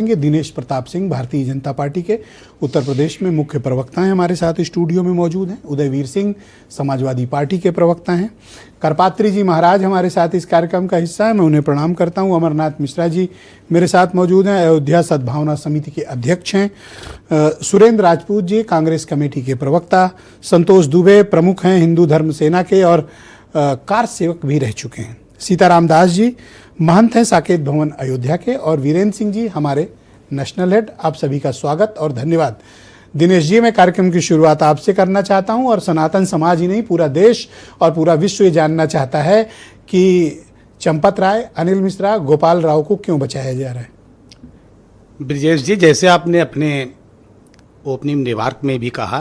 Dinesh Pratap Singh Bharatiya Janata party के उत्तर प्रदेश में मुख्य प्रवक्ता हैं, हमारे साथ स्टूडियो में मौजूद हैं। उदयवीर सिंह समाजवादी पार्टी के प्रवक्ता हैं। करपात्री जी महाराज हमारे साथ इस कार्यक्रम का हिस्सा है, मैं उन्हें प्रणाम करता हूं। अमरनाथ मिश्रा जी मेरे साथ मौजूद हैं, अयोध्या सद्भावना समिति के अध्यक्ष हैं। सुरेंद्र राजपूत जी कांग्रेस कमेटी के प्रवक्ता। संतोष दुबे प्रमुख हैं हिंदू धर्म सेना के और कार सेवक भी रह चुके हैं। सीताराम दास जी महंत हैं साकेत भवन अयोध्या के। और वीरेंद्र सिंह जी हमारे नेशनल हेड। आप सभी का स्वागत और धन्यवाद। दिनेश जी, मैं कार्यक्रम की शुरुआत आपसे करना चाहता हूं और सनातन समाज ही नहीं पूरा देश और पूरा विश्व ये जानना चाहता है कि चंपत राय, अनिल मिश्रा, गोपाल राव को क्यों बचाया जा रहा है। ब्रिजेश जी, जैसे आपने अपने ओपनिंग रिमार्क में भी कहा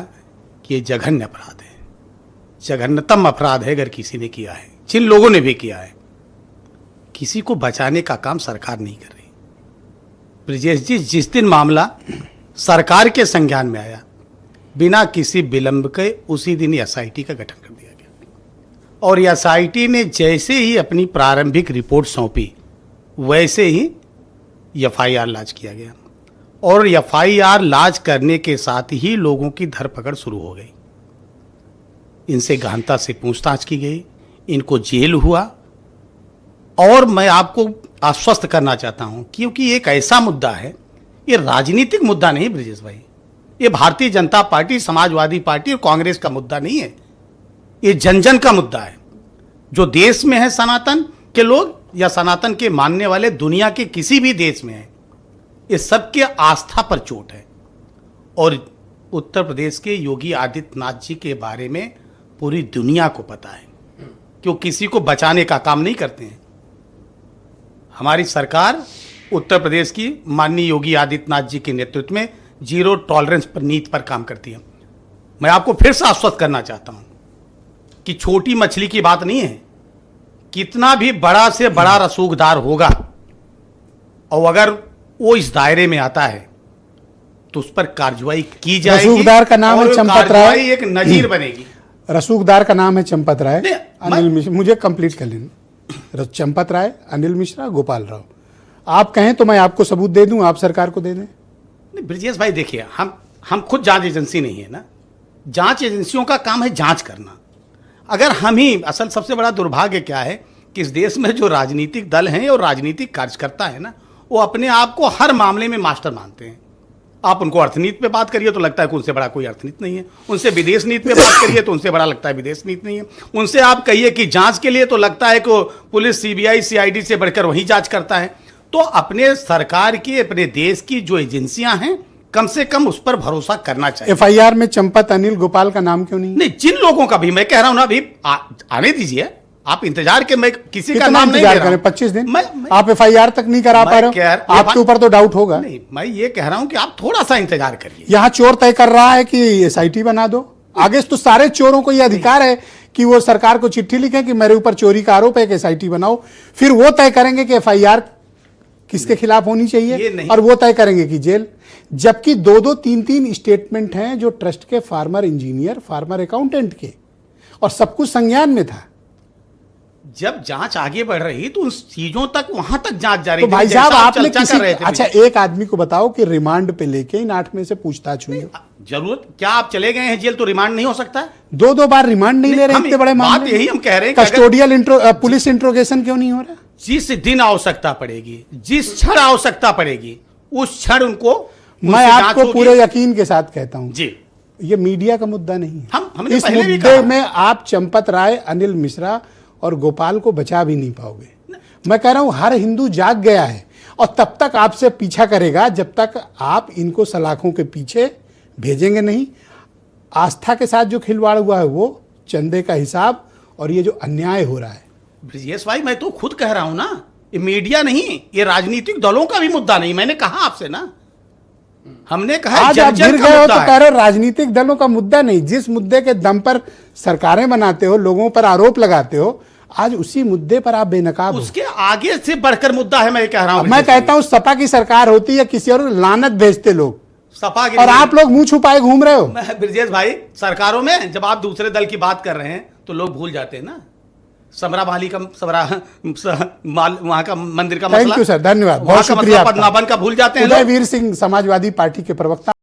कि ये जघन्य अपराध है, जघन्यतम अपराध है अगर किसी ने किया है, जिन लोगों ने भी किया है। किसी को बचाने का काम सरकार नहीं कर रही। ब्रिजेश जी, जिस दिन मामला सरकार के संज्ञान में आया, बिना किसी विलंब के उसी दिन एसआईटी का गठन कर दिया गया। और एसआईटी ने जैसे ही अपनी प्रारंभिक रिपोर्ट सौंपी, वैसे ही एफआईआर लॉन्च किया गया। और एफआईआर लॉन्च करने के साथ ही लोगों की धरपकड़ शुरू हो गई। इनसे गहनता से पूछताछ की गई, इनको जेल हुआ। और मैं आपको आश्वस्त करना चाहता हूं, क्योंकि एक ऐसा मुद्दा है, ये राजनीतिक मुद्दा नहीं ब्रिजेश भाई, ये भारतीय जनता पार्टी, समाजवादी पार्टी और कांग्रेस का मुद्दा नहीं है, ये जन जन का मुद्दा है। जो देश में है सनातन के लोग या सनातन के मानने वाले दुनिया के किसी भी देश में है, ये सबके आस्था पर चोट है। और उत्तर प्रदेश के योगी आदित्यनाथ जी के बारे में पूरी दुनिया को पता है कि वो किसी को बचाने का काम नहीं करते हैं। हमारी सरकार उत्तर प्रदेश की माननीय योगी आदित्यनाथ जी के नेतृत्व में जीरो टॉलरेंस पर नीति पर काम करती है। मैं आपको फिर से आश्वस्त करना चाहता हूं कि छोटी मछली की बात नहीं है। कितना भी बड़ा से बड़ा रसूखदार होगा और अगर वो इस दायरे में आता है तो उस पर कार्रवाई की जाएगी। रसूखदार का नाम है चंपत राय, एक नजीर बनेगी। रसूखदार का नाम है चंपत राय, अनिल मिश्रा। मुझे कंप्लीट कर लेना। चंपत राय, अनिल मिश्रा, गोपाल राव। आप कहें तो मैं आपको सबूत दे दूं, आप सरकार को दे दें। नहीं ब्रिजेश भाई, देखिए, हम खुद जांच एजेंसी नहीं है ना। जांच एजेंसियों का काम है जांच करना। अगर हम ही, असल सबसे बड़ा दुर्भाग्य क्या है कि इस देश में जो राजनीतिक दल हैं और राजनीतिक कार्यकर्ता है ना, वो अपने आप को हर मामले में मास्टर मानते हैं। आप उनको अर्थनीति पे बात करिए तो लगता है कि उनसे बड़ा कोई अर्थनीति नहीं है। उनसे विदेश नीति पे बात करिए तो उनसे बड़ा लगता है विदेश नीति नहीं है। उनसे आप कहिए कि जांच के लिए तो लगता है कि पुलिस सीबीआई सीआईडी से बढ़कर वही जांच करता है। तो अपने सरकार की, अपने देश की जो एजेंसियां हैं, कम से कम उस पर भरोसा करना चाहिए। एफआईआर में चंपत, अनिल, गोपाल का नाम क्यों नहीं? नहीं, जिन लोगों का भी मैं कह रहा हूं ना, अभी आने दीजिए। आप इंतजार के, मैं किसी का नाम नहीं ले रहा हूं। 25 दिन आप एफआईआर तक नहीं करा पा रहे हो, आपके ऊपर तो डाउट होगा। नहीं, मैं ये कह रहा हूं कि आप थोड़ा सा इंतजार करिए। यहाँ चोर तय कर रहा है कि एसआईटी बना दो। आगे तो सारे चोरों को यह अधिकार है कि वो सरकार को चिट्ठी लिखें कि मेरे ऊपर चोरी का आरोप है, एक एसआईटी बनाओ। फिर वो तय करेंगे कि एफआईआर किसके खिलाफ होनी चाहिए और वो तय करेंगे कि जेल। जबकि 2-2, 3-3 स्टेटमेंट हैं जो ट्रस्ट के फार्मर इंजीनियर, फार्मर अकाउंटेंट के, और सब कुछ संज्ञान में था। जब जांच आगे बढ़ रही तो उन चीजों तक, वहां तक जांच जारी। तो भाई साहब, आपने अच्छा एक आदमी को बताओ कि रिमांड पे लेके इन 8 में से पूछताछ हुई। जरूरत क्या, आप चले गए हैं जेल तो रिमांड नहीं हो सकता? 2-2 बार रिमांड नहीं ले रहे इतने बड़े मामले। यही हम कह रहे हैं, कस्टोडियल पुलिस इंट्रोगेशन क्यों नहीं हो रहा? जिस दिन आवश्यकता पड़ेगी, जिस क्षण आवश्यकता पड़ेगी, उस क्षण उनको। मैं आपको पूरे यकीन के साथ कहता हूं जी, ये मीडिया का मुद्दा नहीं है। इस पहले मुद्दे में आप चंपत राय, अनिल मिश्रा और गोपाल को बचा भी नहीं पाओगे। मैं कह रहा हूं हर हिंदू जाग गया है और तब तक आपसे पीछा करेगा जब तक आप इनको सलाखों के पीछे भेजेंगे नहीं। आस्था के साथ जो खिलवाड़ हुआ है वो, चंदे का हिसाब और ये जो अन्याय हो रहा है। ब्रिजेश भाई, मैं तो खुद कह रहा हूं ना, ये मीडिया नहीं, ये राजनीतिक दलों का भी मुद्दा नहीं। मैंने कहा आपसे ना, हमने कहा आज आप गिर गए हो तो कह रहे हो राजनीतिक दलों का मुद्दा नहीं। जिस मुद्दे के दम पर सरकारें बनाते हो, लोगों पर आरोप लगाते हो, आज उसी मुद्दे पर आप बेनकाब हो। उसके आगे से बढ़कर मुद्दा है, मैं कह रहा हूं। मैं कहता हूं सपा की सरकार होती है, किसी और लानत भेजते लोग, सपा की, और आप लोग मुंह छुपाए घूम रहे हो। ब्रिजेश भाई, सरकारों में जब आप दूसरे दल की बात कर रहे हैं तो लोग भूल जाते हैं ना समरा वाली का वहां का मंदिर का थैंक मसला, यू सर, धन्यवाद, वहां बहुत का शुक्रिया मसला आपका। पद्मावन का भूल जाते हैं लोग। उदयवीर सिंह समाजवादी पार्टी के प्रवक्ता।